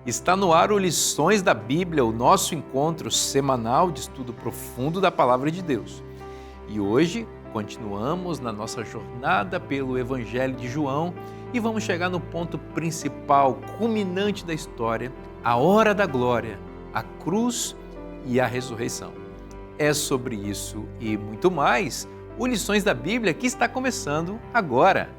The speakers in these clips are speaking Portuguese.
Está no ar o Lições da Bíblia, o nosso encontro semanal de estudo profundo da Palavra de Deus. E hoje continuamos na nossa jornada pelo Evangelho de João e vamos chegar no ponto principal, culminante da história, a hora da glória, a cruz e a ressurreição. É sobre isso e muito mais o Lições da Bíblia que está começando agora.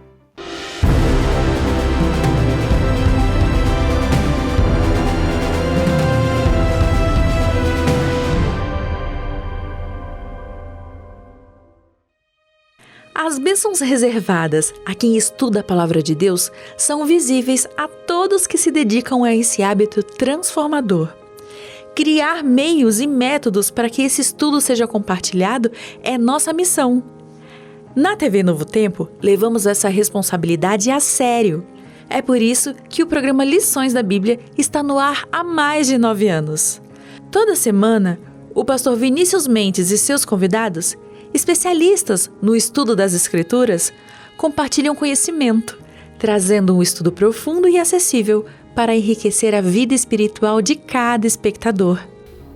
As bênçãos reservadas a quem estuda a Palavra de Deus são visíveis a todos que se dedicam a esse hábito transformador. Criar meios e métodos para que esse estudo seja compartilhado é nossa missão. Na TV Novo Tempo, levamos essa responsabilidade a sério. É por isso que o programa Lições da Bíblia está no ar há mais de 9 anos. Toda semana, o pastor Vinícius Mendes e seus convidados, especialistas no estudo das Escrituras, compartilham conhecimento, trazendo um estudo profundo e acessível para enriquecer a vida espiritual de cada espectador.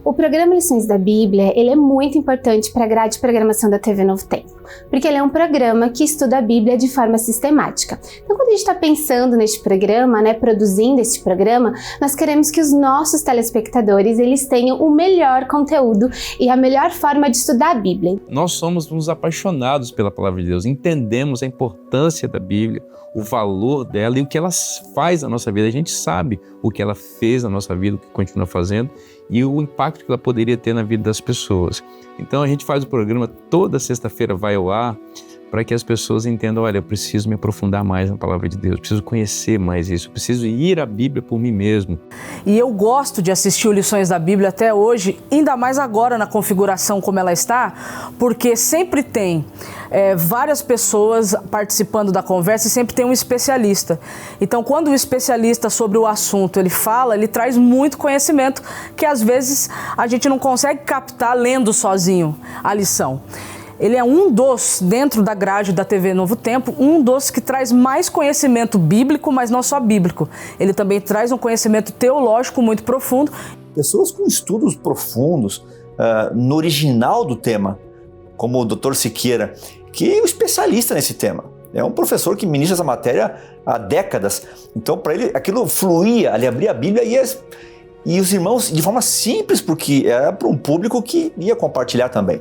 O programa Lições da Bíblia, ele é muito importante para a grade de programação da TV Novo Tempo, porque ele é um programa que estuda a Bíblia de forma sistemática. Então, quando a gente está pensando neste programa, produzindo este programa, nós queremos que os nossos telespectadores, eles tenham o melhor conteúdo e a melhor forma de estudar a Bíblia. Nós somos uns apaixonados pela Palavra de Deus, entendemos a importância da Bíblia, o valor dela e o que ela faz na nossa vida. A gente sabe o que ela fez na nossa vida, o que continua fazendo e o impacto que ela poderia ter na vida das pessoas. Então a gente faz o programa, toda sexta-feira vai ao ar, para que as pessoas entendam, olha, eu preciso me aprofundar mais na Palavra de Deus, eu preciso conhecer mais isso, eu preciso ir à Bíblia por mim mesmo. E eu gosto de assistir o Lições da Bíblia até hoje, ainda mais agora na configuração como ela está, porque sempre tem várias pessoas participando da conversa e sempre tem um especialista. Então, quando o especialista sobre o assunto ele fala, ele traz muito conhecimento que às vezes a gente não consegue captar lendo sozinho a lição. Ele é um dos, dentro da grade da TV Novo Tempo, um dos que traz mais conhecimento bíblico, mas não só bíblico. Ele também traz um conhecimento teológico muito profundo. Pessoas com estudos profundos no original do tema, como o Dr. Siqueira, que é um especialista nesse tema. É um professor que ministra essa matéria há décadas. Então, para ele, aquilo fluía, ele abria a Bíblia e os irmãos, de forma simples, porque era para um público que ia compartilhar também.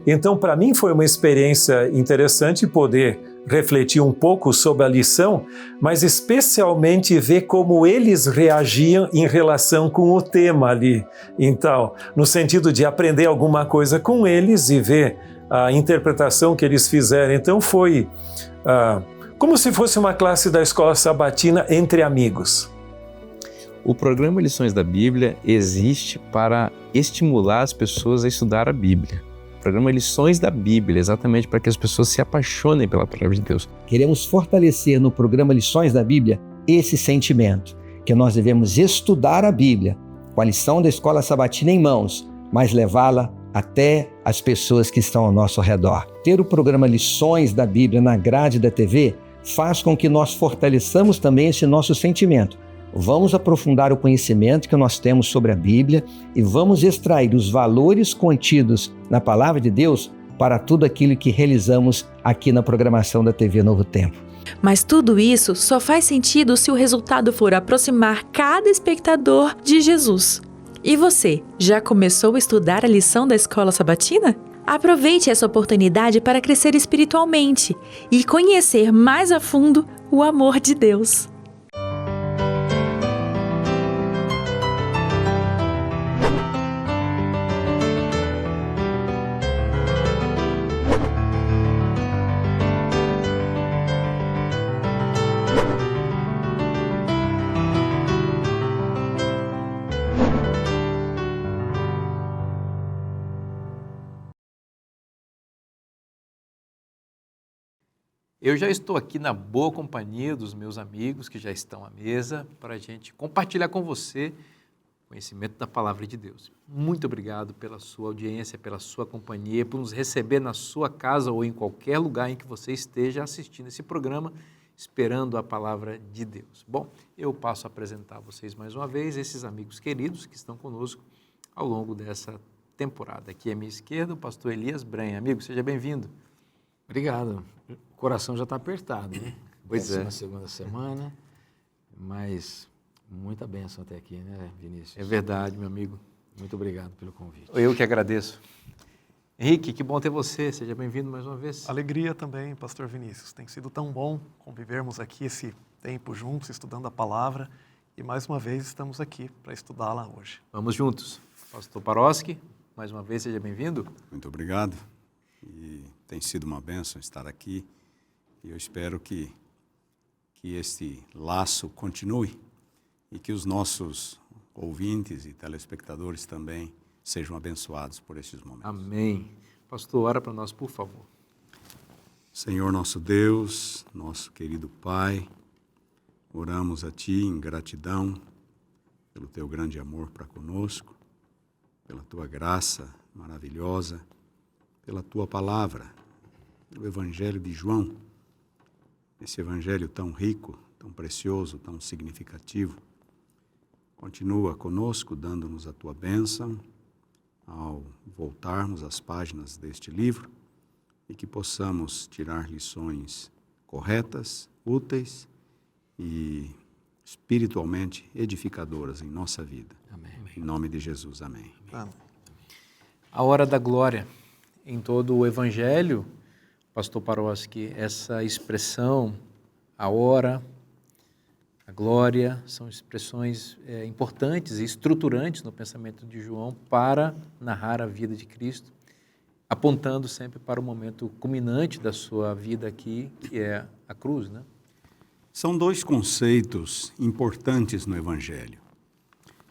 Então, para mim foi uma experiência interessante poder refletir um pouco sobre a lição, mas especialmente ver como eles reagiam em relação com o tema ali. Então, no sentido de aprender alguma coisa com eles e ver a interpretação que eles fizeram. Então, foi como se fosse uma classe da escola sabatina entre amigos. O programa Lições da Bíblia existe para estimular as pessoas a estudar a Bíblia. O programa Lições da Bíblia, exatamente para que as pessoas se apaixonem pela Palavra de Deus. Queremos fortalecer no programa Lições da Bíblia esse sentimento, que nós devemos estudar a Bíblia com a lição da escola sabatina em mãos, mas levá-la até as pessoas que estão ao nosso redor. Ter o programa Lições da Bíblia na grade da TV faz com que nós fortaleçamos também esse nosso sentimento. Vamos aprofundar o conhecimento que nós temos sobre a Bíblia e vamos extrair os valores contidos na Palavra de Deus para tudo aquilo que realizamos aqui na programação da TV Novo Tempo. Mas tudo isso só faz sentido se o resultado for aproximar cada espectador de Jesus. E você, já começou a estudar a lição da escola sabatina? Aproveite essa oportunidade para crescer espiritualmente e conhecer mais a fundo o amor de Deus. Eu já estou aqui na boa companhia dos meus amigos que já estão à mesa para a gente compartilhar com você o conhecimento da Palavra de Deus. Muito obrigado pela sua audiência, pela sua companhia, por nos receber na sua casa ou em qualquer lugar em que você esteja assistindo esse programa esperando a palavra de Deus. Bom, eu passo a apresentar a vocês mais uma vez esses amigos queridos que estão conosco ao longo dessa temporada. Aqui à minha esquerda, o pastor Elias Brenha. Amigo, seja bem-vindo. Obrigado. O coração já está apertado, né? Pois é. Na segunda semana, mas muita bênção até aqui, né, Vinícius? É verdade, meu amigo. Muito obrigado pelo convite. Eu que agradeço. Henrique, que bom ter você. Seja bem-vindo mais uma vez. Alegria também, pastor Vinícius. Tem sido tão bom convivermos aqui esse tempo juntos, estudando a palavra. E mais uma vez estamos aqui para estudá-la hoje. Vamos juntos. Pastor Paroski, mais uma vez, seja bem-vindo. Muito obrigado. E tem sido uma bênção estar aqui. E eu espero que esse laço continue e que os nossos ouvintes e telespectadores também sejam abençoados por esses momentos. Amém. Pastor, ora para nós, por favor. Senhor nosso Deus, nosso querido Pai, oramos a Ti em gratidão pelo Teu grande amor para conosco, pela Tua graça maravilhosa, pela Tua palavra, pelo Evangelho de João, esse Evangelho tão rico, tão precioso, tão significativo. Continua conosco, dando-nos a Tua bênção ao voltarmos às páginas deste livro e que possamos tirar lições corretas, úteis e espiritualmente edificadoras em nossa vida. Amém. Em nome de Jesus, amém. Amém. A hora da glória. Em todo o Evangelho, pastor Paroski, essa expressão, a hora, a glória, são expressões importantes e estruturantes no pensamento de João para narrar a vida de Cristo, apontando sempre para o momento culminante da sua vida aqui, que é a cruz, né? São dois conceitos importantes no Evangelho.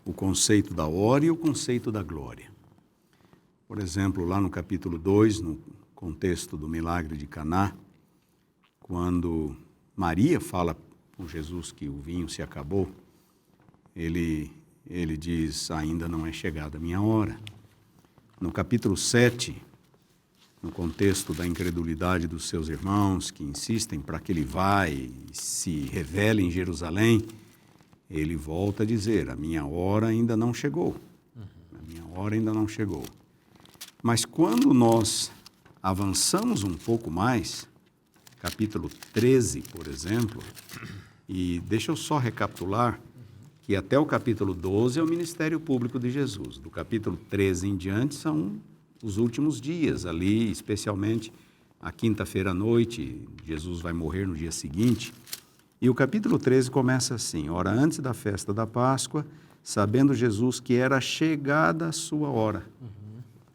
O conceito da hora e o conceito da glória. Por exemplo, lá no capítulo 2, no contexto do milagre de Caná, quando Maria fala com Jesus que o vinho se acabou, ele diz, ainda não é chegada a minha hora. No capítulo 7, no contexto da incredulidade dos seus irmãos, que insistem para que ele vá e se revele em Jerusalém, ele volta a dizer, a minha hora ainda não chegou. A minha hora ainda não chegou. Mas quando nós avançamos um pouco mais, capítulo 13, por exemplo, e deixa eu só recapitular que até o capítulo 12 é o ministério público de Jesus. Do capítulo 13 em diante são os últimos dias, ali especialmente a quinta-feira à noite, Jesus vai morrer no dia seguinte. E o capítulo 13 começa assim, ora antes da festa da Páscoa, sabendo Jesus que era chegada a sua hora.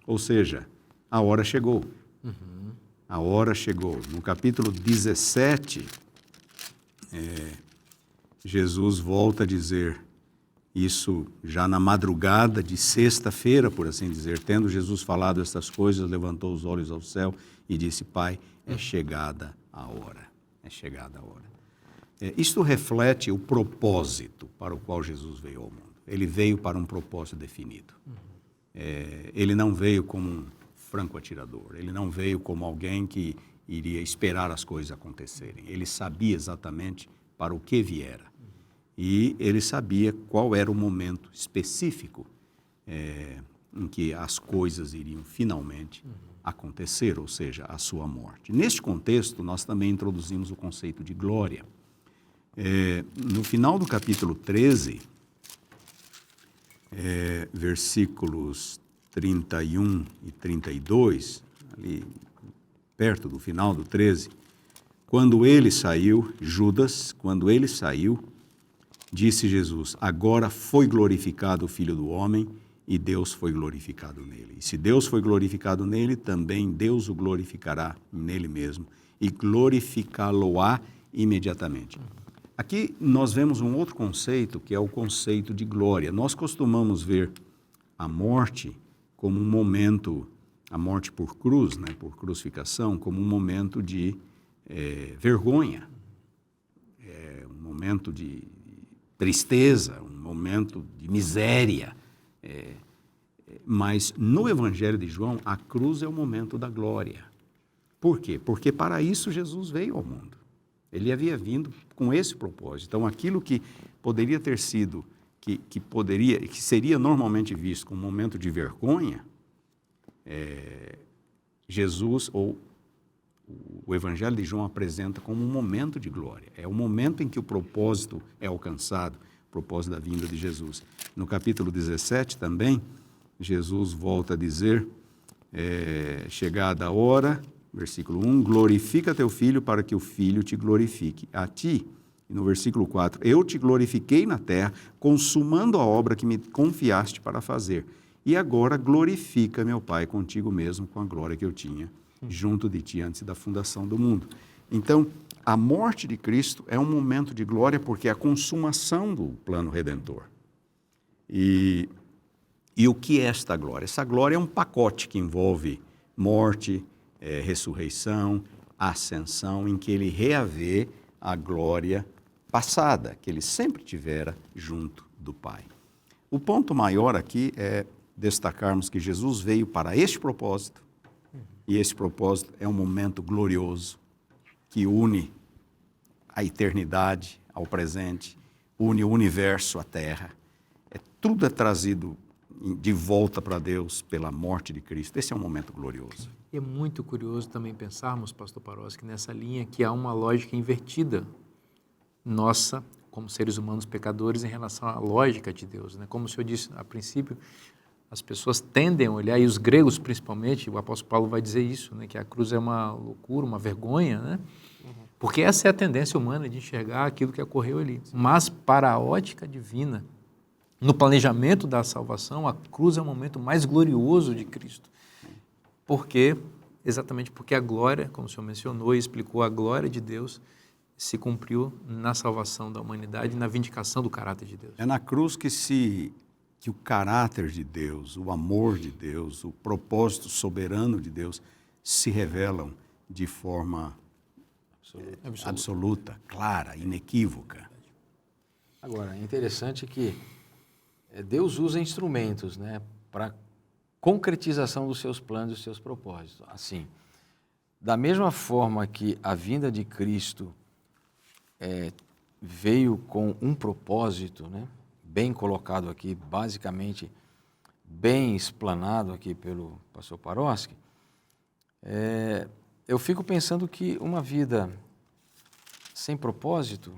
Ou seja, a hora chegou. A hora chegou. No capítulo 17, Jesus volta a dizer isso já na madrugada de sexta-feira, por assim dizer. Tendo Jesus falado estas coisas, levantou os olhos ao céu e disse, Pai, é chegada a hora. É chegada a hora. Isto reflete o propósito para o qual Jesus veio ao mundo. Ele veio para um propósito definido. Ele não veio como um franco atirador, ele não veio como alguém que iria esperar as coisas acontecerem. Ele sabia exatamente para o que viera. E ele sabia qual era o momento específico em que as coisas iriam finalmente acontecer, ou seja, a sua morte. Neste contexto, nós também introduzimos o conceito de glória. No final do capítulo 13, versículos 31 e 32, ali perto do final do 13, quando ele saiu, Judas, quando ele saiu, disse Jesus, agora foi glorificado o Filho do Homem e Deus foi glorificado nele. E se Deus foi glorificado nele, também Deus o glorificará nele mesmo e glorificá-lo-á imediatamente. Aqui nós vemos um outro conceito, que é o conceito de glória. Nós costumamos ver a morte como um momento, a morte por cruz, né, por crucificação, como um momento de vergonha, um momento de tristeza, um momento de miséria. Mas no Evangelho de João, a cruz é o momento da glória. Por quê? Porque para isso Jesus veio ao mundo. Ele havia vindo com esse propósito. Então, aquilo que poderia ter sido, que seria normalmente visto como um momento de vergonha, Jesus, ou o Evangelho de João apresenta como um momento de glória. É o momento em que o propósito é alcançado, o propósito da vinda de Jesus. No capítulo 17 também, Jesus volta a dizer, chegada a hora, versículo 1, glorifica teu filho para que o filho te glorifique a ti. E no versículo 4, eu te glorifiquei na terra, consumando a obra que me confiaste para fazer. E agora glorifica meu Pai contigo mesmo com a glória que eu tinha junto de ti antes da fundação do mundo. Então, a morte de Cristo é um momento de glória porque é a consumação do plano redentor. E o que é esta glória? Essa glória é um pacote que envolve morte, ressurreição, ascensão, em que ele reavê a glória passada, que ele sempre tivera junto do Pai. O ponto maior aqui é destacarmos que Jesus veio para este propósito, e esse propósito é um momento glorioso que une a eternidade ao presente, une o universo à terra. Tudo é trazido de volta para Deus pela morte de Cristo. Esse é um momento glorioso. E é muito curioso também pensarmos, pastor Paroski, nessa linha que há uma lógica invertida nossa, como seres humanos pecadores, em relação à lógica de Deus, né? Como o senhor disse a princípio, as pessoas tendem a olhar, e os gregos principalmente, o apóstolo Paulo vai dizer isso, né? Que a cruz é uma loucura, uma vergonha, né? Porque essa é a tendência humana de enxergar aquilo que ocorreu ali. Mas para a ótica divina, no planejamento da salvação, a cruz é o momento mais glorioso de Cristo. Por quê? Exatamente porque a glória, como o senhor mencionou e explicou, a glória de Deus se cumpriu na salvação da humanidade e na vindicação do caráter de Deus. É na cruz que o caráter de Deus, o amor de Deus, o propósito soberano de Deus se revelam de forma absoluta, clara, inequívoca. Agora, é interessante que Deus usa instrumentos, né, para concretização dos seus planos e dos seus propósitos. Assim, da mesma forma que a vinda de Cristo veio com um propósito, né, bem colocado aqui, basicamente bem explanado aqui pelo pastor Paroski, eu fico pensando que uma vida sem propósito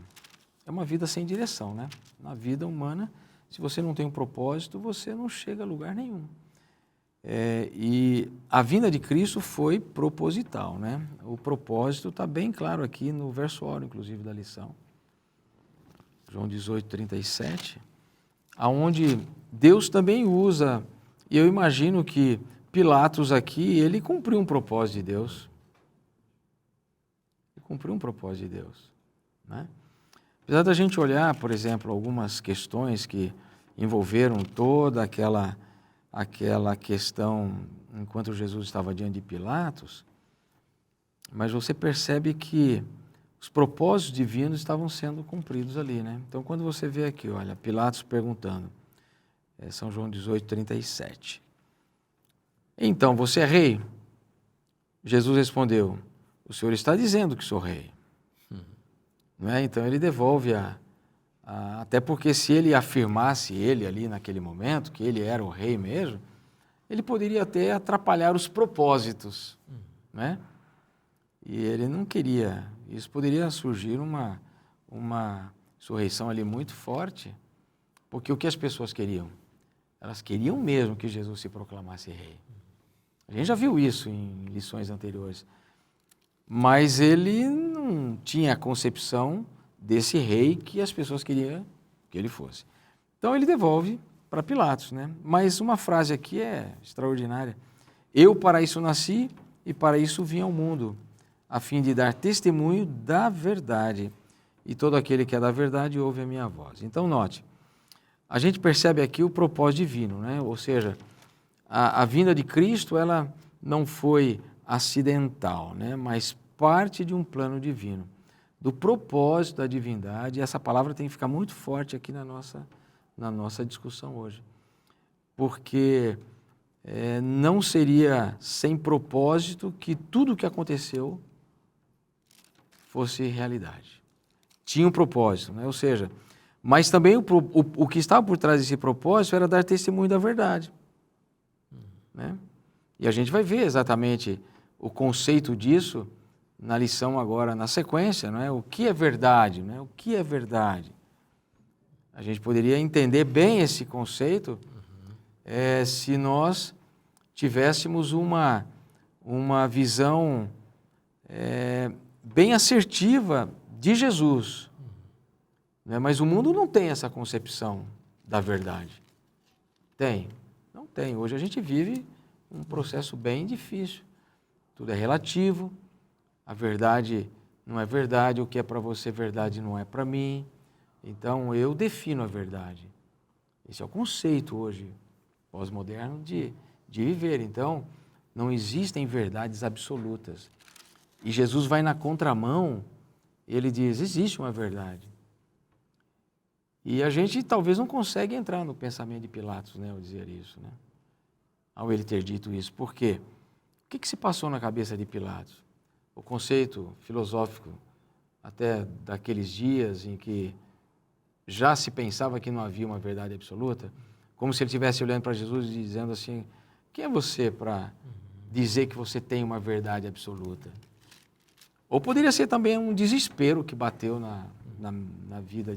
é uma vida sem direção, né? Na vida humana, se você não tem um propósito, você não chega a lugar nenhum. E a vinda de Cristo foi proposital, né? O propósito está bem claro aqui no verso oro, inclusive, da lição. João 18, 37, aonde Deus também usa, e eu imagino que Pilatos aqui, ele cumpriu um propósito de Deus. Ele cumpriu um propósito de Deus, né? Apesar da gente olhar, por exemplo, algumas questões que envolveram toda aquela questão enquanto Jesus estava diante de Pilatos, mas você percebe que os propósitos divinos estavam sendo cumpridos ali, né? Então, quando você vê aqui, olha, Pilatos perguntando, São João 18, 37. Então, você é rei? Jesus respondeu, o Senhor está dizendo que sou rei. Não é? Então, ele devolve até porque se ele afirmasse ele ali naquele momento, que ele era o rei mesmo, ele poderia até atrapalhar os propósitos, né? E ele não queria. Isso poderia surgir uma insurreição ali muito forte, porque o que as pessoas queriam? Elas queriam mesmo que Jesus se proclamasse rei. A gente já viu isso em lições anteriores. Mas ele não tinha a concepção desse rei que as pessoas queriam que ele fosse. Então ele devolve para Pilatos, né? Mas uma frase aqui é extraordinária. Eu para isso nasci e para isso vim ao mundo, a fim de dar testemunho da verdade. E todo aquele que é da verdade ouve a minha voz. Então note, a gente percebe aqui o propósito divino, né? Ou seja, a vinda de Cristo, ela não foi acidental, né? Mas parte de um plano divino, do propósito da divindade. E essa palavra tem que ficar muito forte aqui na nossa discussão hoje, porque não seria sem propósito que tudo o que aconteceu fosse realidade. Tinha um propósito, né? Ou seja, mas também o que estava por trás desse propósito era dar testemunho da verdade, né? E a gente vai ver exatamente o conceito disso na lição agora, na sequência, não é? O que é verdade, né? O que é verdade? A gente poderia entender bem esse conceito se nós tivéssemos uma visão bem assertiva de Jesus, né? Mas o mundo não tem essa concepção da verdade. Tem? Não tem. Hoje a gente vive um processo bem difícil. Tudo é relativo, a verdade não é verdade, o que é para você verdade não é para mim. Então eu defino a verdade. Esse é o conceito hoje, pós-moderno, de viver. Então, não existem verdades absolutas. E Jesus vai na contramão, ele diz, existe uma verdade. E a gente talvez não consegue entrar no pensamento de Pilatos, né, ao dizer isso, né? Ao ele ter dito isso. Por quê? O que se passou na cabeça de Pilatos? O conceito filosófico até daqueles dias em que já se pensava que não havia uma verdade absoluta, como se ele estivesse olhando para Jesus e dizendo assim, quem é você para dizer que você tem uma verdade absoluta? Ou poderia ser também um desespero que bateu na vida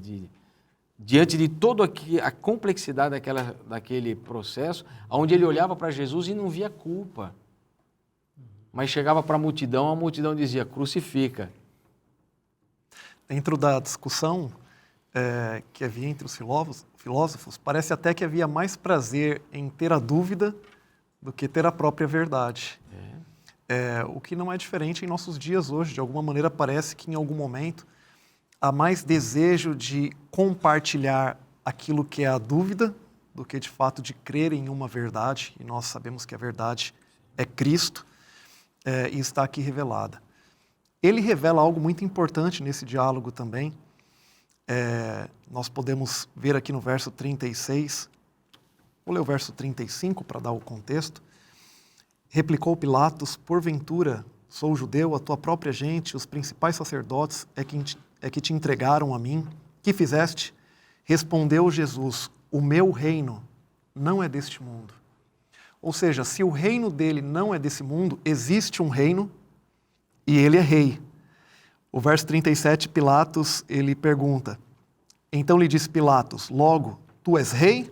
diante de toda a complexidade daquele processo, onde ele olhava para Jesus e não via culpa. Mas chegava para a multidão dizia, crucifica. Dentro da discussão que havia entre os filósofos, parece até que havia mais prazer em ter a dúvida do que ter a própria verdade. O que não é diferente em nossos dias hoje. De alguma maneira parece que em algum momento há mais desejo de compartilhar aquilo que é a dúvida do que de fato de crer em uma verdade. E nós sabemos que a verdade é Cristo e está aqui revelada. Ele revela algo muito importante nesse diálogo também. Nós podemos ver aqui no verso 36, vou ler o verso 35 para dar o contexto. Replicou Pilatos, porventura, sou judeu, a tua própria gente, os principais sacerdotes é que te entregaram a mim. Que fizeste? Respondeu Jesus, o meu reino não é deste mundo. Ou seja, se o reino dele não é desse mundo, existe um reino e ele é rei. O verso 37, Pilatos, ele pergunta, então lhe disse Pilatos, logo, tu és rei?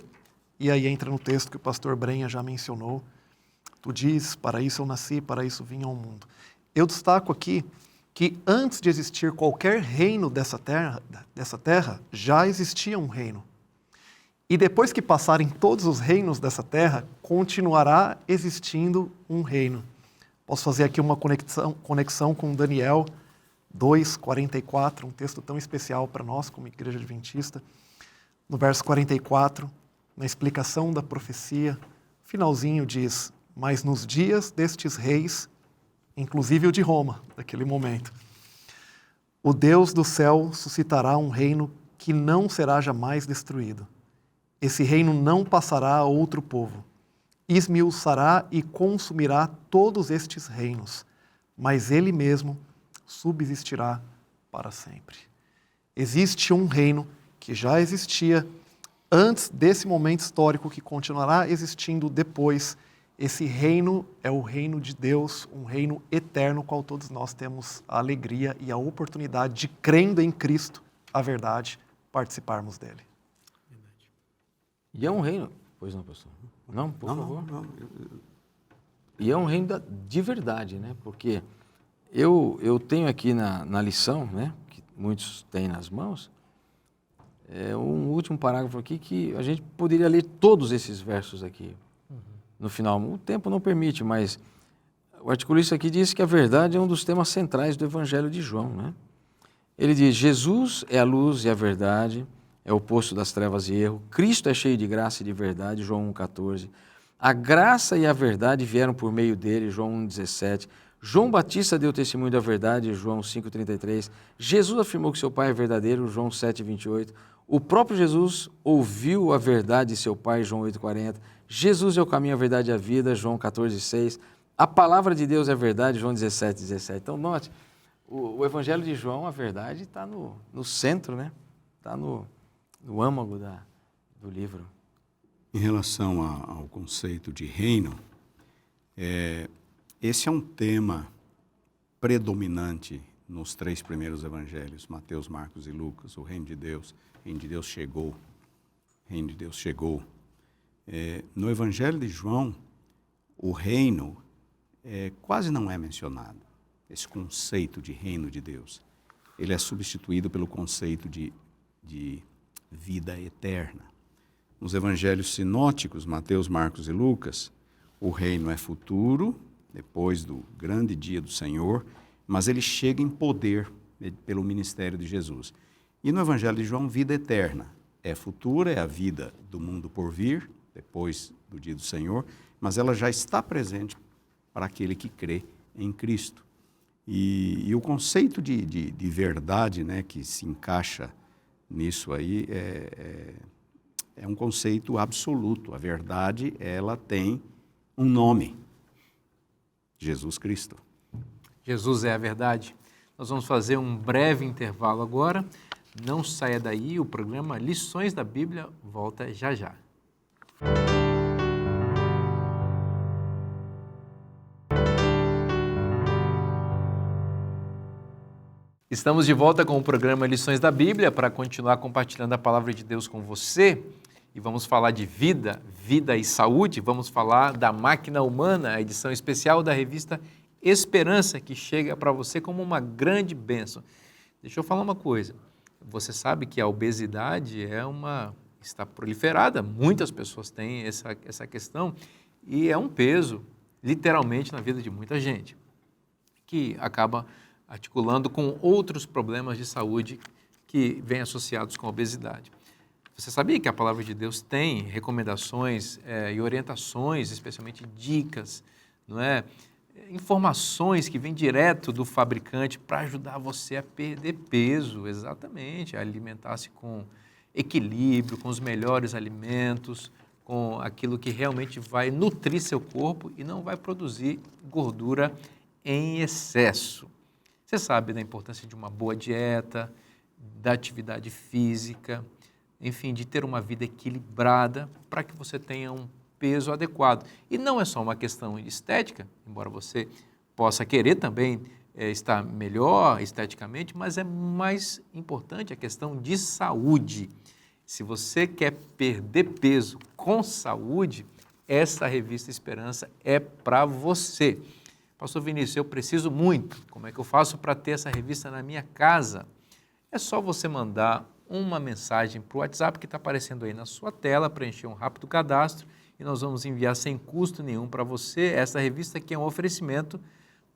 E aí entra no texto que o pastor Brenha já mencionou, tu dizes, para isso eu nasci, para isso vim ao mundo. Eu destaco aqui que antes de existir qualquer reino dessa terra, já existia um reino. E depois que passarem todos os reinos dessa terra, continuará existindo um reino. Posso fazer aqui uma conexão com Daniel 2:44, um texto tão especial para nós como Igreja Adventista. No verso 44, na explicação da profecia, finalzinho diz, mas nos dias destes reis, inclusive o de Roma, naquele momento, o Deus do céu suscitará um reino que não será jamais destruído. Esse reino não passará a outro povo. Esmiuçará e consumirá todos estes reinos, mas ele mesmo subsistirá para sempre. Existe um reino que já existia antes desse momento histórico, que continuará existindo depois. Esse reino é o reino de Deus, um reino eterno, qual todos nós temos a alegria e a oportunidade de, crendo em Cristo, a verdade, participarmos dele. E é um reino... Pois não, pastor? Não, por favor. Não. E é um reino de verdade, né? Porque eu tenho aqui na lição, né, que muitos têm nas mãos, um último parágrafo aqui que a gente poderia ler todos esses versos aqui. No final, o tempo não permite, mas o articulista aqui diz que a verdade é um dos temas centrais do Evangelho de João, né? Ele diz, Jesus é a luz e a verdade, é o oposto das trevas e erro. Cristo é cheio de graça e de verdade, João 1,14. A graça e a verdade vieram por meio dele, João 1,17. João Batista deu testemunho da verdade, João 5,33. Jesus afirmou que seu Pai é verdadeiro, João 7,28. O próprio Jesus ouviu a verdade de seu Pai, João 8,40. Jesus é o caminho, a verdade e a vida, João 14,6. A palavra de Deus é verdade, João 17,17. Então, note, o Evangelho de João, a verdade, está no centro, né? Está no âmago do livro. Em relação ao conceito de reino, esse é um tema predominante nos 3 primeiros evangelhos, Mateus, Marcos e Lucas. O reino de Deus chegou, o reino de Deus chegou. No Evangelho de João, o reino quase não é mencionado, esse conceito de reino de Deus. Ele é substituído pelo conceito de vida eterna. Nos evangelhos sinóticos, Mateus, Marcos e Lucas, o reino é futuro, depois do grande dia do Senhor, mas ele chega em poder pelo ministério de Jesus. E no Evangelho de João, vida eterna. É futura, é a vida do mundo por vir, depois do dia do Senhor, mas ela já está presente para aquele que crê em Cristo. E o conceito de verdade, né, que se encaixa nisso aí é um conceito absoluto. A verdade, ela tem um nome: Jesus Cristo. Jesus é a verdade. Nós vamos fazer um breve intervalo agora. Não saia daí, o programa Lições da Bíblia volta já já. Estamos de volta com o programa Lições da Bíblia para continuar compartilhando a palavra de Deus com você. E vamos falar de vida e saúde. Vamos falar da Máquina Humana, a edição especial da revista Esperança, que chega para você como uma grande bênção. Deixa eu falar uma coisa. Você sabe que a obesidade está proliferada, muitas pessoas têm essa questão, e é um peso, literalmente, na vida de muita gente, que acaba articulando com outros problemas de saúde que vêm associados com a obesidade. Você sabia que a palavra de Deus tem recomendações e orientações, especialmente dicas, não é? Informações que vêm direto do fabricante para ajudar você a perder peso, exatamente, a alimentar-se com equilíbrio, com os melhores alimentos, com aquilo que realmente vai nutrir seu corpo e não vai produzir gordura em excesso. Você sabe da importância de uma boa dieta, da atividade física, enfim, de ter uma vida equilibrada para que você tenha um peso adequado. E não é só uma questão estética, embora você possa querer também estar melhor esteticamente, mas é mais importante a questão de saúde. Se você quer perder peso com saúde, essa revista Esperança é para você. Pastor Vinícius, eu preciso muito. Como é que eu faço para ter essa revista na minha casa? É só você mandar uma mensagem para o WhatsApp que está aparecendo aí na sua tela, preencher um rápido cadastro e nós vamos enviar sem custo nenhum para você essa revista que é um oferecimento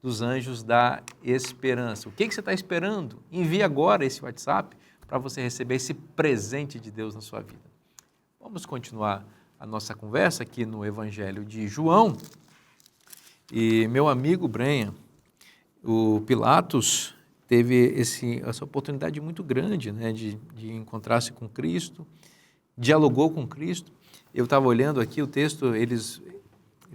dos Anjos da Esperança. O que você está esperando? Envie agora esse WhatsApp para você receber esse presente de Deus na sua vida. Vamos continuar a nossa conversa aqui no Evangelho de João. E meu amigo Brenha, o Pilatos teve essa oportunidade muito grande, né, de encontrar-se com Cristo, dialogou com Cristo. Eu estava olhando aqui o texto,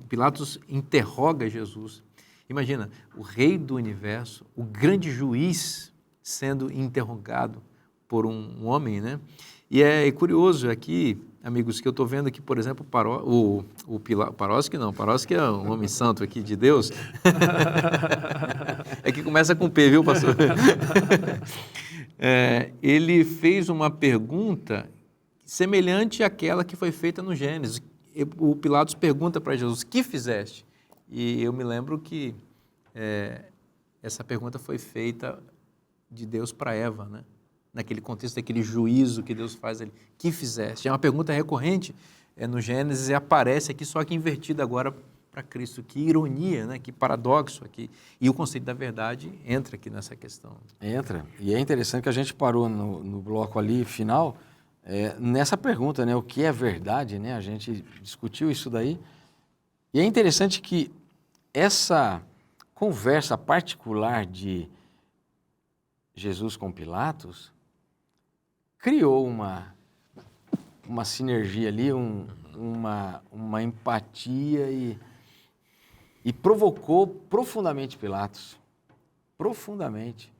Pilatos interroga Jesus. Imagina, o rei do universo, o grande juiz, sendo interrogado por um homem, né? E é curioso aqui, amigos, que eu estou vendo aqui, por exemplo, Parósky é um homem santo aqui de Deus. É que começa com P, viu, pastor? Ele fez uma pergunta semelhante àquela que foi feita no Gênesis. O Pilatos pergunta para Jesus, que fizeste? E eu me lembro que essa pergunta foi feita de Deus para Eva, né? Naquele contexto, daquele juízo que Deus faz ali. Que fizeste? É uma pergunta recorrente no Gênesis e aparece aqui, só que invertida agora para Cristo. Que ironia, né? Que paradoxo aqui. E o conceito da verdade entra aqui nessa questão. Entra. E é interessante que a gente parou no bloco ali final, nessa pergunta, né? O que é verdade, né? A gente discutiu isso daí. E é interessante que essa conversa particular de Jesus com Pilatos criou uma sinergia ali, uma empatia e provocou profundamente Pilatos. profundamente.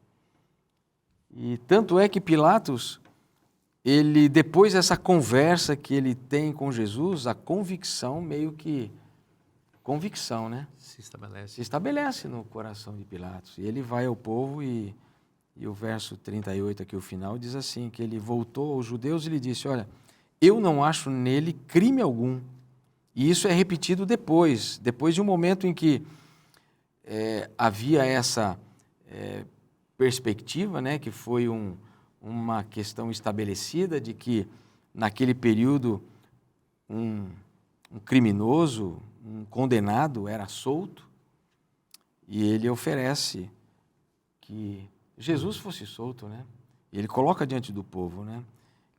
E tanto é que Pilatos, ele, depois dessa conversa que ele tem com Jesus, a convicção, né? Se estabelece no coração de Pilatos. E ele vai ao povo e o verso 38 aqui, o final, diz assim, que ele voltou aos judeus e lhe disse, olha, eu não acho nele crime algum. E isso é repetido depois de um momento em que havia essa perspectiva, né, que foi uma questão estabelecida de que, naquele período, um criminoso, um condenado era solto, e ele oferece que Jesus fosse solto, né? E ele coloca diante do povo, né?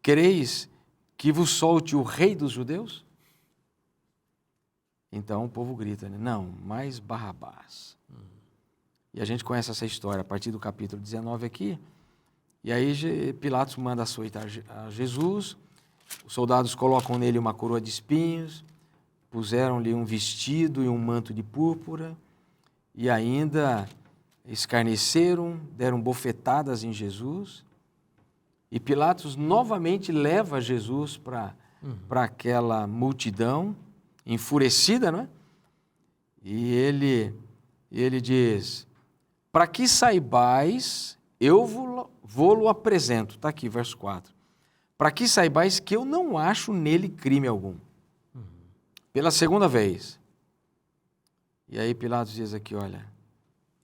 Quereis que vos solte o rei dos judeus? Então o povo grita, né? Não, mas Barrabás. E a gente conhece essa história a partir do capítulo 19 aqui. E aí Pilatos manda açoitar a Jesus, os soldados colocam nele uma coroa de espinhos, puseram-lhe um vestido e um manto de púrpura, e ainda escarneceram, deram bofetadas em Jesus. E Pilatos novamente leva Jesus para aquela multidão enfurecida, não é? E ele diz, para que saibais, eu vou-lo apresento. Está aqui, verso 4. Para que saibais que eu não acho nele crime algum. Pela segunda vez. E aí Pilatos diz aqui, olha,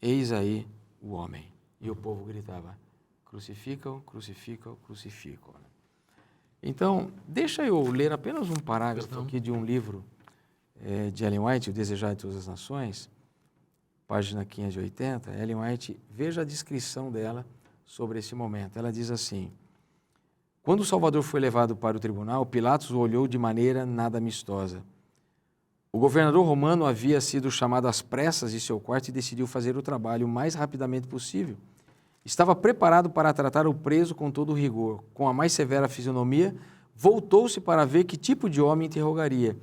eis aí o homem. E o povo gritava, crucificam, crucificam, crucificam. Então, deixa eu ler apenas um parágrafo aqui de um livro de Ellen White, O Desejado de Todas as Nações, página 580. Ellen White, veja a descrição dela sobre esse momento. Ela diz assim, quando o Salvador foi levado para o tribunal, Pilatos o olhou de maneira nada amistosa. O governador romano havia sido chamado às pressas de seu quarto e decidiu fazer o trabalho o mais rapidamente possível. Estava preparado para tratar o preso com todo o rigor. Com a mais severa fisionomia, voltou-se para ver que tipo de homem interrogaria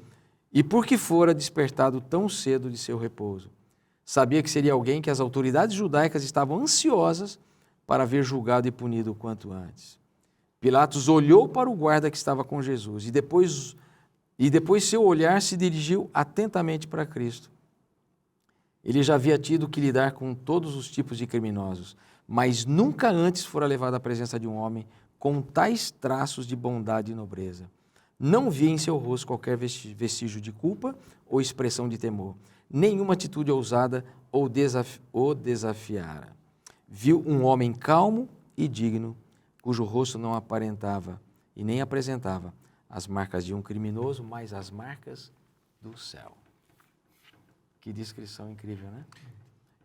e por que fora despertado tão cedo de seu repouso. Sabia que seria alguém que as autoridades judaicas estavam ansiosas para ver julgado e punido o quanto antes. Pilatos olhou para o guarda que estava com Jesus e depois seu olhar se dirigiu atentamente para Cristo. Ele já havia tido que lidar com todos os tipos de criminosos, mas nunca antes fora levado à presença de um homem com tais traços de bondade e nobreza. Não via em seu rosto qualquer vestígio de culpa ou expressão de temor. Nenhuma atitude ousada o desafiara. Viu um homem calmo e digno, cujo rosto não aparentava e nem apresentava as marcas de um criminoso, mas as marcas do céu. Que descrição incrível, né?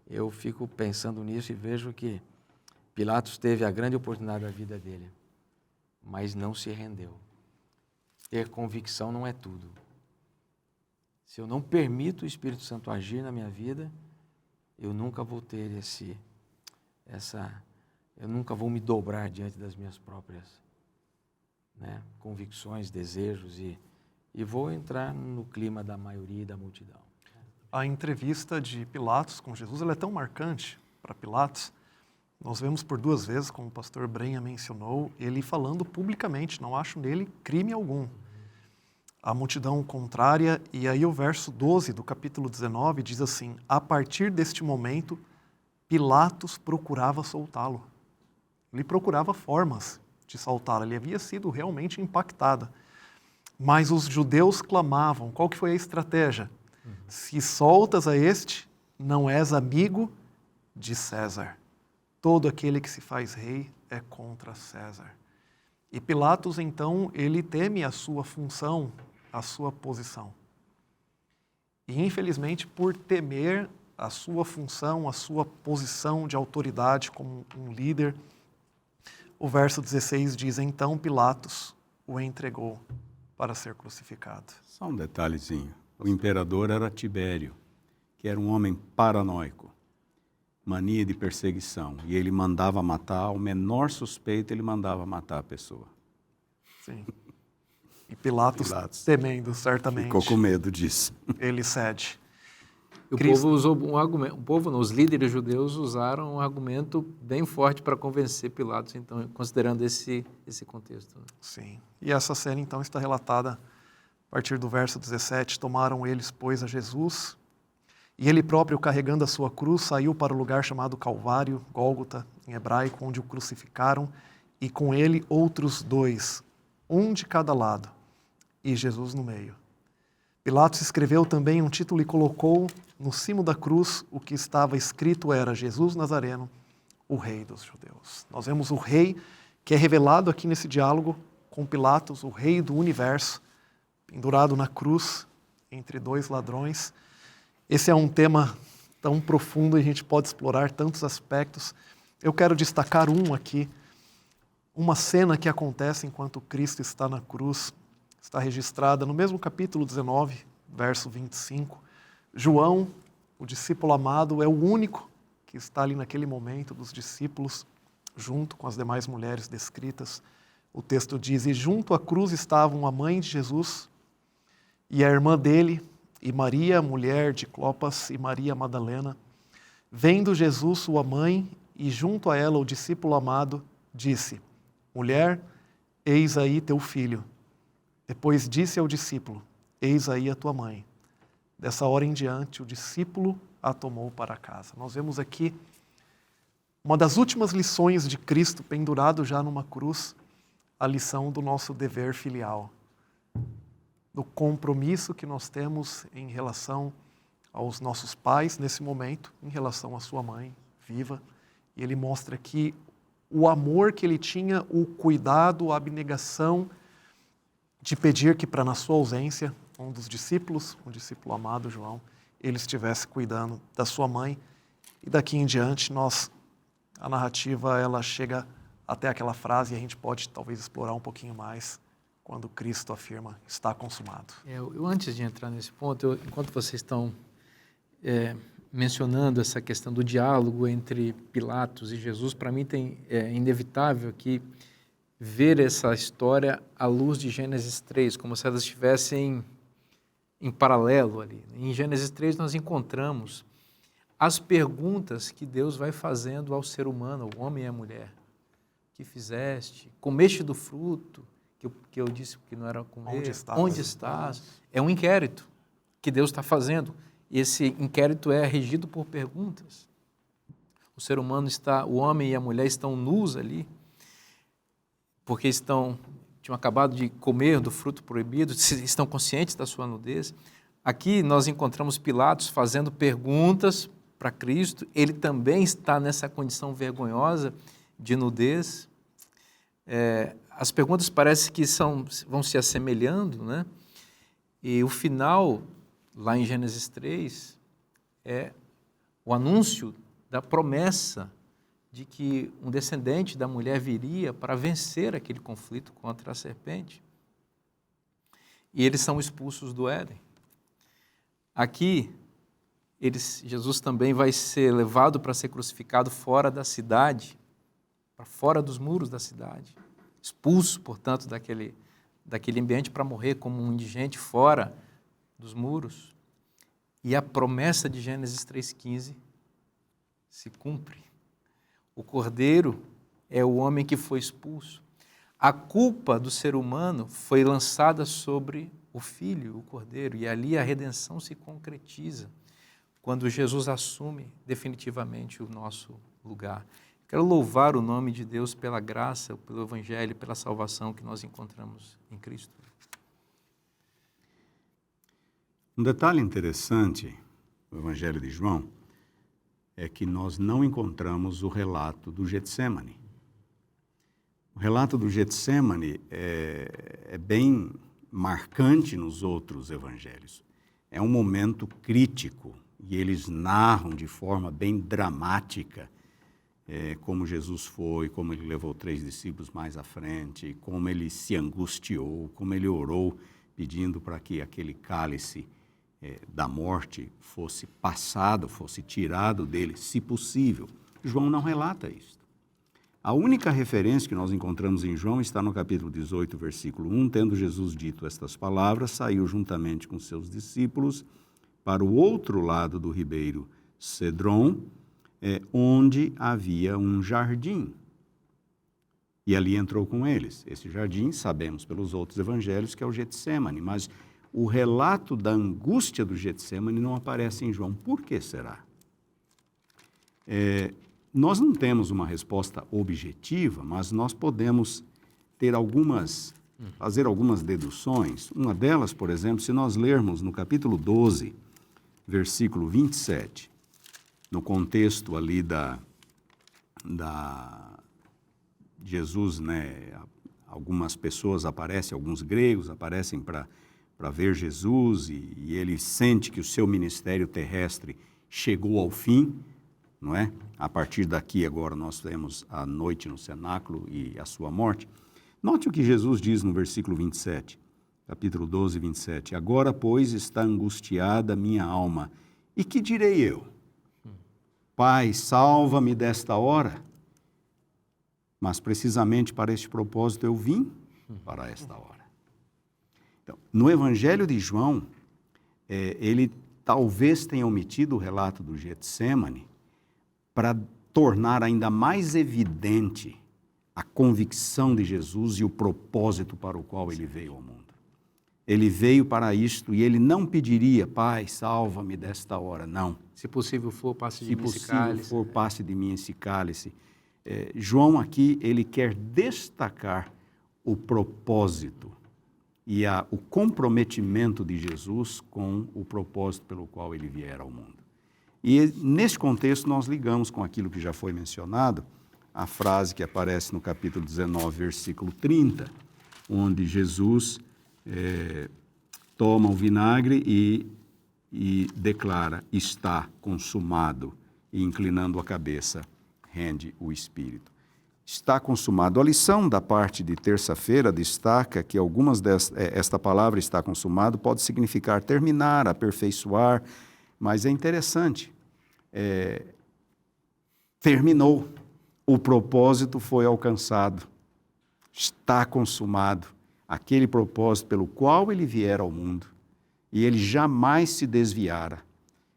Eu fico pensando nisso e vejo que Pilatos teve a grande oportunidade da vida dele, mas não se rendeu. Ter convicção não é tudo. Se eu não permito o Espírito Santo agir na minha vida, eu nunca vou ter eu nunca vou me dobrar diante das minhas próprias convicções, desejos e vou entrar no clima da maioria e da multidão. A entrevista de Pilatos com Jesus ela é tão marcante para Pilatos. Nós vemos por 2 vezes, como o pastor Brenha mencionou, ele falando publicamente, não acho nele crime algum. A multidão contrária, e aí o verso 12 do capítulo 19 diz assim, a partir deste momento, Pilatos procurava soltá-lo. Ele procurava formas de soltá-lo, ele havia sido realmente impactado. Mas os judeus clamavam, qual que foi a estratégia? Se soltas a este, não és amigo de César. Todo aquele que se faz rei é contra César. E Pilatos, então, ele teme a sua função, a sua posição. E, infelizmente, por temer a sua função, a sua posição de autoridade como um líder, o verso 16 diz, então Pilatos o entregou para ser crucificado. Só um detalhezinho. O imperador era Tibério, que era um homem paranoico, mania de perseguição. E ele mandava matar, o menor suspeito, ele mandava matar a pessoa. Sim. E Pilatos temendo, certamente. Ficou com medo disso. Ele cede. O povo usou um argumento, os líderes judeus usaram um argumento bem forte para convencer Pilatos, então, considerando esse contexto. Sim. E essa cena, então, está relatada a partir do verso 17. Tomaram eles, pois, a Jesus, e ele próprio, carregando a sua cruz, saiu para o lugar chamado Calvário, Gólgota, em hebraico, onde o crucificaram, e com ele outros 2, um de cada lado, e Jesus no meio. Pilatos escreveu também um título e colocou no cimo da cruz o que estava escrito era Jesus Nazareno, o Rei dos Judeus. Nós vemos o Rei que é revelado aqui nesse diálogo com Pilatos, o Rei do universo, pendurado na cruz entre 2 ladrões. Esse é um tema tão profundo e a gente pode explorar tantos aspectos. Eu quero destacar um aqui, uma cena que acontece enquanto Cristo está na cruz. Está registrada no mesmo capítulo 19, verso 25. João, o discípulo amado, é o único que está ali naquele momento dos discípulos, junto com as demais mulheres descritas. O texto diz, e junto à cruz estavam a mãe de Jesus e a irmã dele, e Maria, mulher de Clopas, e Maria Madalena. Vendo Jesus, sua mãe, e junto a ela o discípulo amado, disse, mulher, eis aí teu filho. Depois disse ao discípulo, eis aí a tua mãe. Dessa hora em diante, o discípulo a tomou para casa. Nós vemos aqui uma das últimas lições de Cristo, pendurado já numa cruz, a lição do nosso dever filial, do compromisso que nós temos em relação aos nossos pais nesse momento, em relação à sua mãe viva. E ele mostra aqui o amor que ele tinha, o cuidado, a abnegação, de pedir que para na sua ausência, um dos discípulos, o discípulo amado João, ele estivesse cuidando da sua mãe. E daqui em diante, a narrativa ela chega até aquela frase e a gente pode talvez explorar um pouquinho mais quando Cristo afirma, está consumado. Eu antes de entrar nesse ponto, enquanto vocês estão mencionando essa questão do diálogo entre Pilatos e Jesus, para mim é inevitável que ver essa história à luz de Gênesis 3, como se elas estivessem em paralelo ali. Em Gênesis 3 nós encontramos as perguntas que Deus vai fazendo ao ser humano, ao homem e à mulher. O que fizeste? Comeste do fruto que eu disse que não era comer? Onde estás? É um inquérito que Deus está fazendo. E esse inquérito é regido por perguntas. O ser humano o homem e a mulher estão nus ali, porque tinham acabado de comer do fruto proibido, estão conscientes da sua nudez. Aqui nós encontramos Pilatos fazendo perguntas para Cristo, ele também está nessa condição vergonhosa de nudez. As perguntas parecem que vão se assemelhando, né? E o final, lá em Gênesis 3, é o anúncio da promessa de que um descendente da mulher viria para vencer aquele conflito contra a serpente. E eles são expulsos do Éden. Aqui, Jesus também vai ser levado para ser crucificado fora da cidade, para fora dos muros da cidade, expulso, portanto, daquele ambiente para morrer como um indigente fora dos muros. E a promessa de Gênesis 3,15 se cumpre. O cordeiro é o homem que foi expulso. A culpa do ser humano foi lançada sobre o filho, o cordeiro, e ali a redenção se concretiza quando Jesus assume definitivamente o nosso lugar. Quero louvar o nome de Deus pela graça, pelo Evangelho, pela salvação que nós encontramos em Cristo. Um detalhe interessante no Evangelho de João é que nós não encontramos o relato do Getsemane. O relato do Getsemane é bem marcante nos outros evangelhos. É um momento crítico e eles narram de forma bem dramática como Jesus foi, como ele levou 3 discípulos mais à frente, como ele se angustiou, como ele orou pedindo para que aquele cálice da morte fosse passado, fosse tirado dele, se possível. João não relata isso. A única referência que nós encontramos em João está no capítulo 18, versículo 1, tendo Jesus dito estas palavras, saiu juntamente com seus discípulos para o outro lado do ribeiro Cedron, onde havia um jardim. E ali entrou com eles. Esse jardim, sabemos pelos outros evangelhos, que é o Getsêmani, mas o relato da angústia do Getsêmani não aparece em João. Por que será? Nós não temos uma resposta objetiva, mas nós podemos ter fazer algumas deduções. Uma delas, por exemplo, se nós lermos no capítulo 12, versículo 27, no contexto ali da Jesus, né? Algumas pessoas aparecem, alguns gregos aparecem para ver Jesus e ele sente que o seu ministério terrestre chegou ao fim, não é? A partir daqui agora nós temos a noite no cenáculo e a sua morte. Note o que Jesus diz no versículo 27, capítulo 12, 27. Agora, pois, está angustiada minha alma. E que direi eu? Pai, salva-me desta hora. Mas precisamente para este propósito eu vim para esta hora. Então, no Evangelho de João, ele talvez tenha omitido o relato do Getsêmani para tornar ainda mais evidente a convicção de Jesus e o propósito para o qual ele veio ao mundo. Ele veio para isto e ele não pediria, Pai, salva-me desta hora, não. Se possível for, passe de mim esse cálice. Se possível for, passe de mim esse cálice. João aqui, ele quer destacar o propósito e o comprometimento de Jesus com o propósito pelo qual ele vier ao mundo. E nesse contexto nós ligamos com aquilo que já foi mencionado, a frase que aparece no capítulo 19, versículo 30, onde Jesus toma o vinagre e declara, está consumado, e inclinando a cabeça, rende o Espírito. Está consumado. A lição da parte de terça-feira destaca que esta palavra está consumado pode significar terminar, aperfeiçoar, mas é interessante. Terminou. O propósito foi alcançado. Está consumado. Aquele propósito pelo qual ele viera ao mundo. E ele jamais se desviara.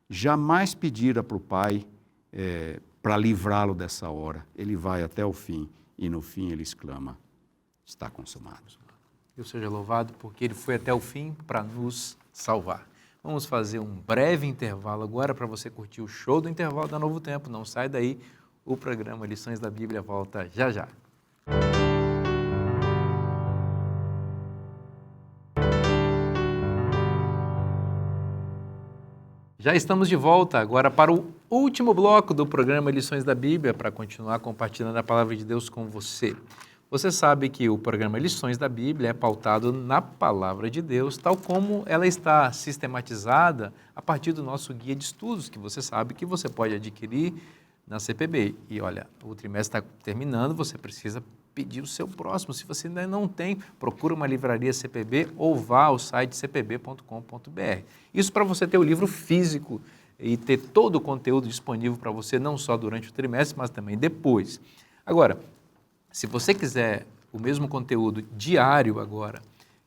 Jamais pedira para o Pai para livrá-lo dessa hora. Ele vai até o fim e no fim ele exclama, está consumado. Deus seja louvado porque ele foi até o fim para nos salvar. Vamos fazer um breve intervalo agora para você curtir o show do intervalo da Novo Tempo. Não sai daí, o programa Lições da Bíblia volta já já. Já estamos de volta agora para o último bloco do programa Lições da Bíblia, para continuar compartilhando a Palavra de Deus com você. Você sabe que o programa Lições da Bíblia é pautado na Palavra de Deus, tal como ela está sistematizada a partir do nosso guia de estudos, que você sabe que você pode adquirir na CPB. E olha, o trimestre está terminando, você precisa pedir o seu próximo. Se você ainda não tem, procura uma livraria CPB ou vá ao site cpb.com.br. Isso para você ter o livro físico e ter todo o conteúdo disponível para você, não só durante o trimestre, mas também depois. Agora, se você quiser o mesmo conteúdo diário agora,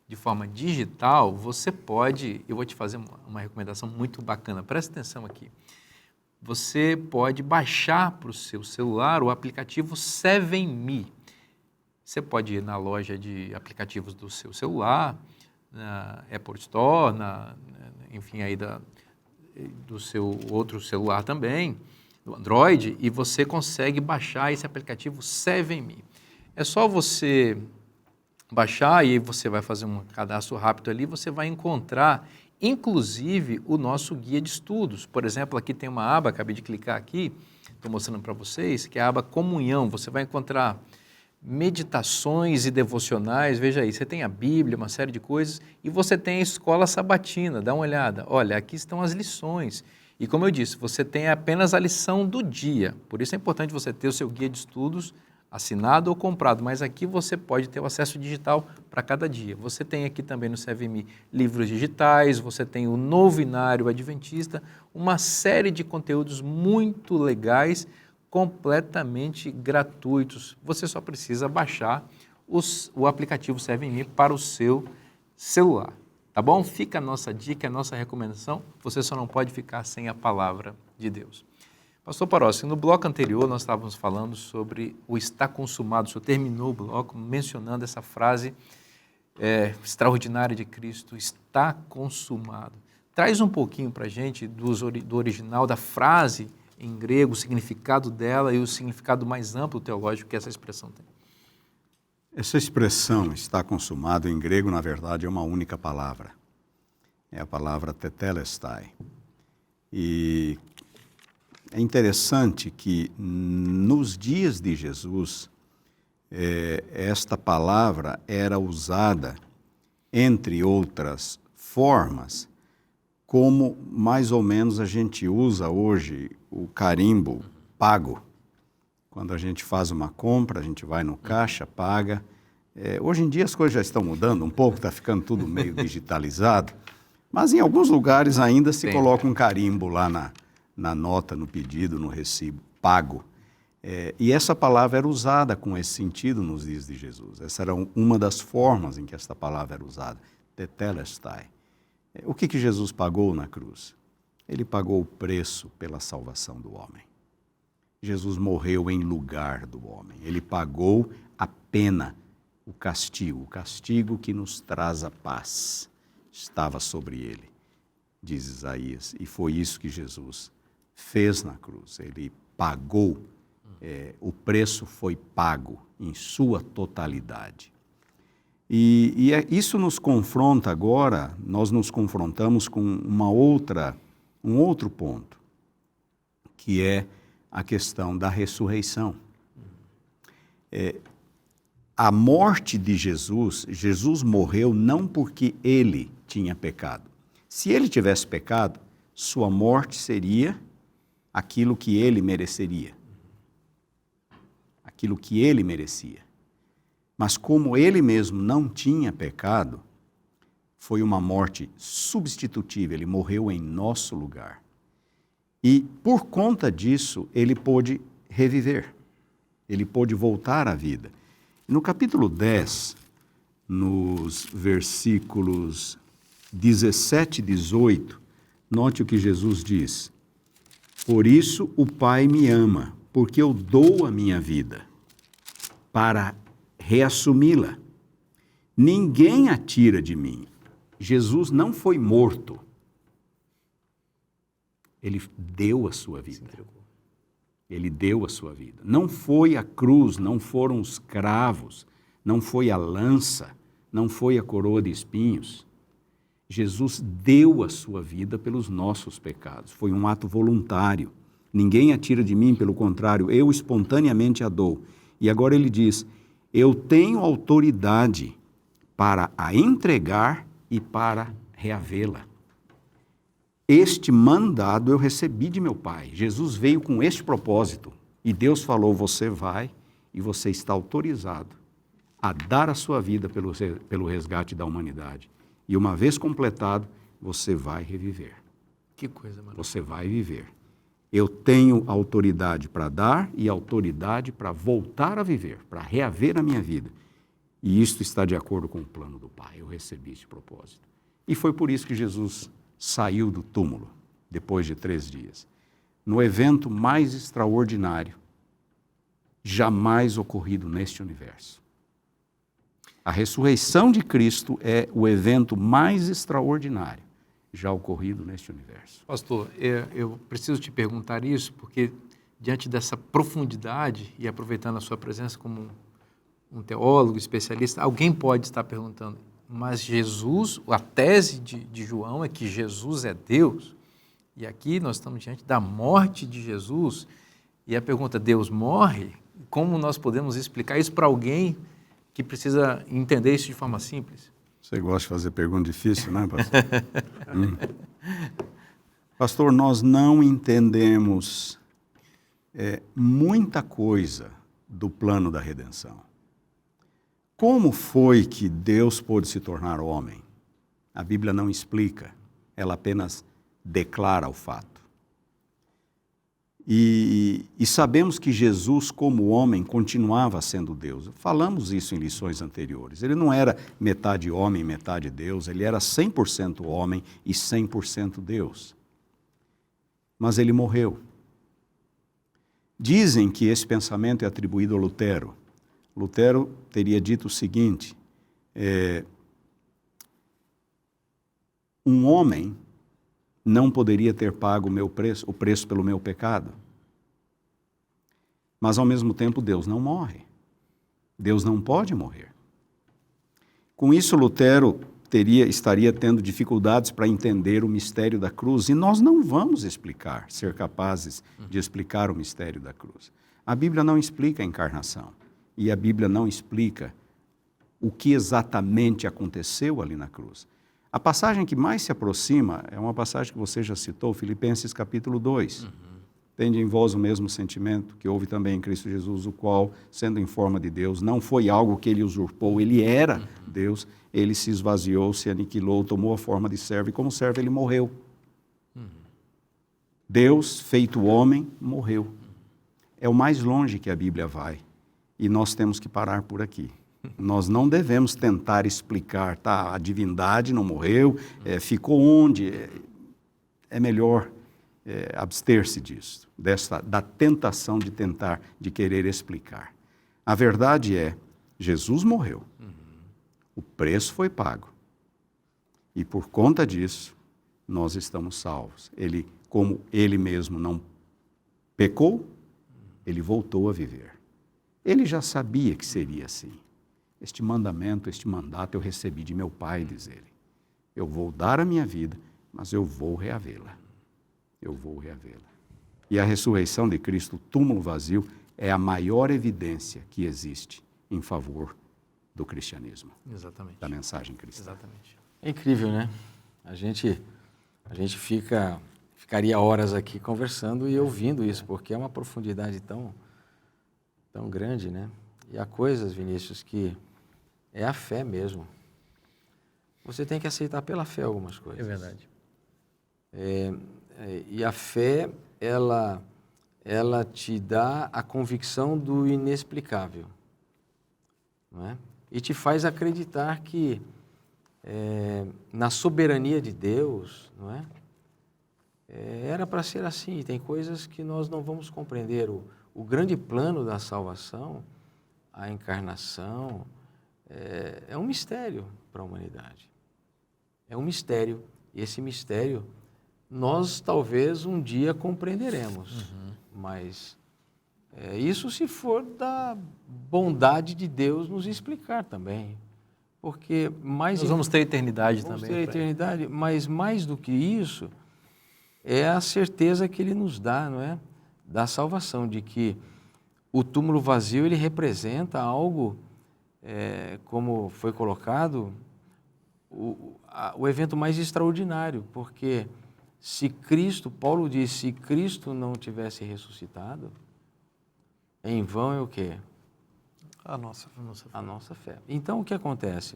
de forma digital, você pode, eu vou te fazer uma recomendação muito bacana, presta atenção aqui. Você pode baixar para o seu celular o aplicativo 7Me. Você pode ir na loja de aplicativos do seu celular, na Apple Store, enfim, aí do seu outro celular também, do Android, e você consegue baixar esse aplicativo 7Me. É só você baixar e você vai fazer um cadastro rápido ali, você vai encontrar, inclusive, o nosso guia de estudos. Por exemplo, aqui tem uma aba, acabei de clicar aqui, estou mostrando para vocês, que é a aba Comunhão. Você vai encontrar meditações e devocionais, veja aí, você tem a Bíblia, uma série de coisas, e você tem a Escola Sabatina, dá uma olhada. Olha, aqui estão as lições. E como eu disse, você tem apenas a lição do dia. Por isso é importante você ter o seu guia de estudos assinado ou comprado, mas aqui você pode ter o acesso digital para cada dia. Você tem aqui também no 7Me livros digitais, você tem o Novinário Adventista, uma série de conteúdos muito legais, completamente gratuitos. Você só precisa baixar o aplicativo 7Me para o seu celular, tá Tá bom? Fica a nossa dica, a nossa recomendação. Você só não pode ficar sem a palavra de Deus. Pastor Parossi, no bloco anterior nós estávamos falando sobre o está consumado. O senhor terminou o bloco mencionando essa frase extraordinária de Cristo, está consumado. Traz um pouquinho para a gente do original, da frase em grego, o significado dela e o significado mais amplo teológico que essa expressão tem. Essa expressão, está consumado, em grego, na verdade, é uma única palavra. É a palavra tetelestai. E é interessante que nos dias de Jesus, esta palavra era usada, entre outras formas, como mais ou menos a gente usa hoje o carimbo pago. Quando a gente faz uma compra, a gente vai no caixa, paga. Hoje em dia as coisas já estão mudando um pouco, está ficando tudo meio digitalizado, mas em alguns lugares ainda se coloca um carimbo lá na nota, no pedido, no recibo, pago. E essa palavra era usada com esse sentido nos dias de Jesus. Essa era uma das formas em que esta palavra era usada, tetelestai. O que Jesus pagou na cruz? Ele pagou o preço pela salvação do homem. Jesus morreu em lugar do homem. Ele pagou a pena, o castigo que nos traz a paz. Estava sobre ele, diz Isaías. E foi isso que Jesus fez na cruz. Ele pagou, o preço foi pago em sua totalidade. E isso nos confronta agora, nós nos confrontamos com um outro ponto, que é a questão da ressurreição. A morte de Jesus morreu não porque ele tinha pecado. Se ele tivesse pecado, sua morte seria aquilo que ele mereceria. Aquilo que ele merecia. Mas como ele mesmo não tinha pecado, foi uma morte substitutiva, ele morreu em nosso lugar. E por conta disso, ele pôde reviver, ele pôde voltar à vida. No capítulo 10, nos versículos 17 e 18, note o que Jesus diz: por isso o Pai me ama, porque eu dou a minha vida para reassumi-la. Ninguém a tira de mim. Jesus não foi morto. Ele deu a sua vida. Ele deu a sua vida. Não foi a cruz, não foram os cravos, não foi a lança, não foi a coroa de espinhos. Jesus deu a sua vida pelos nossos pecados. Foi um ato voluntário. Ninguém a tira de mim, pelo contrário, eu espontaneamente a dou. E agora ele diz: eu tenho autoridade para a entregar e para reavê-la. Este mandado eu recebi de meu Pai. Jesus veio com este propósito. E Deus falou: você vai e você está autorizado a dar a sua vida pelo resgate da humanidade. E uma vez completado, você vai reviver. Que coisa maravilhosa. Você vai viver. Eu tenho autoridade para dar e autoridade para voltar a viver, para reaver a minha vida. E isto está de acordo com o plano do Pai. Eu recebi esse propósito. E foi por isso que Jesus saiu do túmulo, depois de 3 dias, no evento mais extraordinário jamais ocorrido neste universo. A ressurreição de Cristo é o evento mais extraordinário já ocorrido neste universo. Pastor, eu preciso te perguntar isso porque, diante dessa profundidade, e aproveitando a sua presença como um teólogo, especialista, alguém pode estar perguntando: mas Jesus, a tese de João é que Jesus é Deus, e aqui nós estamos diante da morte de Jesus, e a pergunta: Deus morre? Como nós podemos explicar isso para alguém que precisa entender isso de forma simples? Você gosta de fazer pergunta difícil, né, pastor? Pastor, nós não entendemos muita coisa do plano da redenção. Como foi que Deus pôde se tornar homem? A Bíblia não explica, ela apenas declara o fato. E sabemos que Jesus, como homem, continuava sendo Deus. Falamos isso em lições anteriores. Ele não era metade homem, metade Deus. Ele era 100% homem e 100% Deus. Mas ele morreu. Dizem que esse pensamento é atribuído a Lutero. Lutero teria dito o seguinte: um homem não poderia ter pago o preço pelo meu pecado. Mas, ao mesmo tempo, Deus não morre. Deus não pode morrer. Com isso, Lutero estaria tendo dificuldades para entender o mistério da cruz, e nós não vamos ser capazes de explicar o mistério da cruz. A Bíblia não explica a encarnação, e a Bíblia não explica o que exatamente aconteceu ali na cruz. A passagem que mais se aproxima é uma passagem que você já citou, Filipenses capítulo 2. Tende em vós o mesmo sentimento que houve também em Cristo Jesus, o qual, sendo em forma de Deus, não foi algo que ele usurpou, ele era Deus, ele se esvaziou, se aniquilou, tomou a forma de servo, e como servo ele morreu. Deus, feito homem, morreu. É o mais longe que a Bíblia vai, e nós temos que parar por aqui. Nós não devemos tentar explicar, tá, a divindade não morreu, ficou onde? É melhor abster-se disso, da tentação de querer explicar. A verdade é, Jesus morreu, o preço foi pago, e por conta disso, nós estamos salvos. Ele, como ele mesmo não pecou, ele voltou a viver. Ele já sabia que seria assim. Este mandamento, este mandato eu recebi de meu Pai, diz ele. Eu vou dar a minha vida, mas eu vou reavê-la. Eu vou reavê-la. E a ressurreição de Cristo, o túmulo vazio, é a maior evidência que existe em favor do cristianismo. Exatamente. Da mensagem cristã. Exatamente. É incrível, né? A gente ficaria horas aqui conversando e ouvindo isso, porque é uma profundidade tão grande, né? E há coisas, Vinícius, que é a fé mesmo. Você tem que aceitar pela fé algumas coisas. É verdade. E a fé, ela te dá a convicção do inexplicável, não é? E te faz acreditar que na soberania de Deus, não é? Era para ser assim. Tem coisas que nós não vamos compreender. O grande plano da salvação, a encarnação, é um mistério para a humanidade. É um mistério. E esse mistério nós talvez um dia compreenderemos. Mas isso se for da bondade de Deus nos explicar também. Porque nós vamos ter eternidade também. Vamos ter eternidade, mas mais do que isso, é a certeza que Ele nos dá, não é? Da salvação, de que o túmulo vazio, ele representa algo, como foi colocado, o evento mais extraordinário, porque se Cristo, Paulo diz, se Cristo não tivesse ressuscitado, em vão é o quê? A nossa fé. A nossa fé. Então, o que acontece?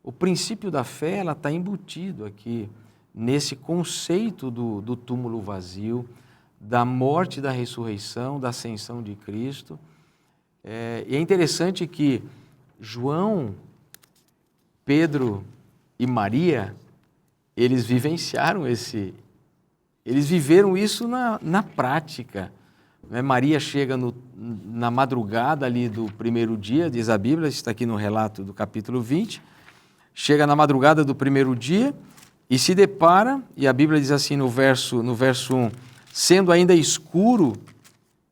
O princípio da fé, ela está embutido aqui, nesse conceito do túmulo vazio, da morte, da ressurreição, da ascensão de Cristo. E é interessante que João, Pedro e Maria, eles vivenciaram eles viveram isso na prática. Maria chega na madrugada ali do primeiro dia, diz a Bíblia, está aqui no relato do capítulo 20, chega na madrugada do primeiro dia e se depara, e a Bíblia diz assim no verso 1, sendo ainda escuro,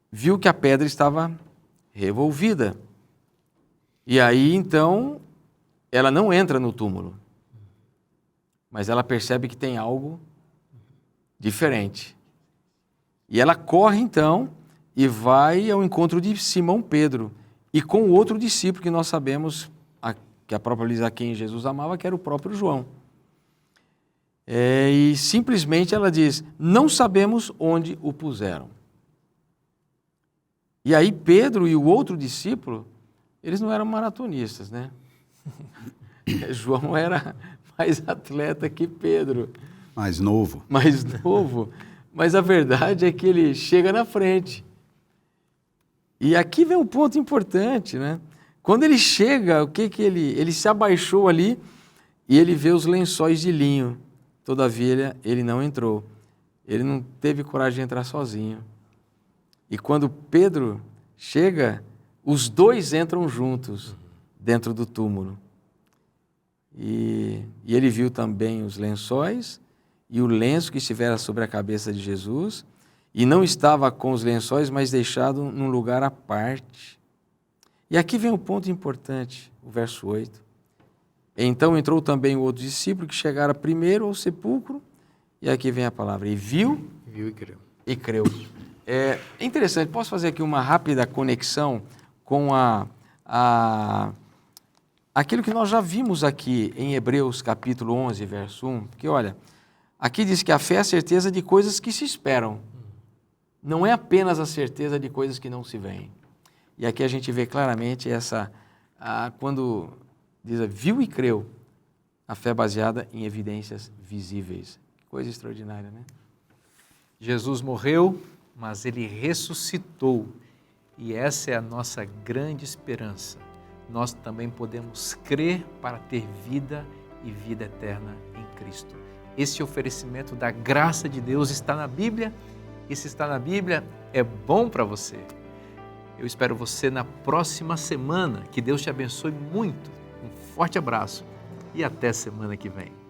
viu que a pedra estava revolvida. E aí, então, ela não entra no túmulo, mas ela percebe que tem algo diferente. E ela corre, então, e vai ao encontro de Simão Pedro e com o outro discípulo que nós sabemos, que a própria Bíblia diz a quem Jesus amava, que era o próprio João. E simplesmente ela diz, não sabemos onde o puseram. E aí Pedro e o outro discípulo, eles não eram maratonistas, né? João era mais atleta que Pedro. Mais novo. Mais novo. Mas a verdade é que ele chega na frente. E aqui vem um ponto importante, né? Quando ele chega, o que ele se abaixou ali e ele vê os lençóis de linho. Todavia, ele não entrou. Ele não teve coragem de entrar sozinho. E quando Pedro chega, os dois entram juntos dentro do túmulo. E ele viu também os lençóis e o lenço que estivera sobre a cabeça de Jesus, e não estava com os lençóis, mas deixado num lugar à parte. E aqui vem um ponto importante, o verso 8. Então entrou também o outro discípulo que chegara primeiro ao sepulcro, e aqui vem a palavra, e viu Viu e creu. e creu. É interessante, posso fazer aqui uma rápida conexão com aquilo que nós já vimos aqui em Hebreus capítulo 11, verso 1, porque olha, aqui diz que a fé é a certeza de coisas que se esperam, não é apenas a certeza de coisas que não se veem. E aqui a gente vê claramente quando diz viu e creu, a fé baseada em evidências visíveis. Coisa extraordinária, né? Jesus morreu, mas ele ressuscitou. E essa é a nossa grande esperança. Nós também podemos crer para ter vida e vida eterna em Cristo. Esse oferecimento da graça de Deus está na Bíblia. E se está na Bíblia, é bom para você. Eu espero você na próxima semana. Que Deus te abençoe muito. Um forte abraço e até semana que vem.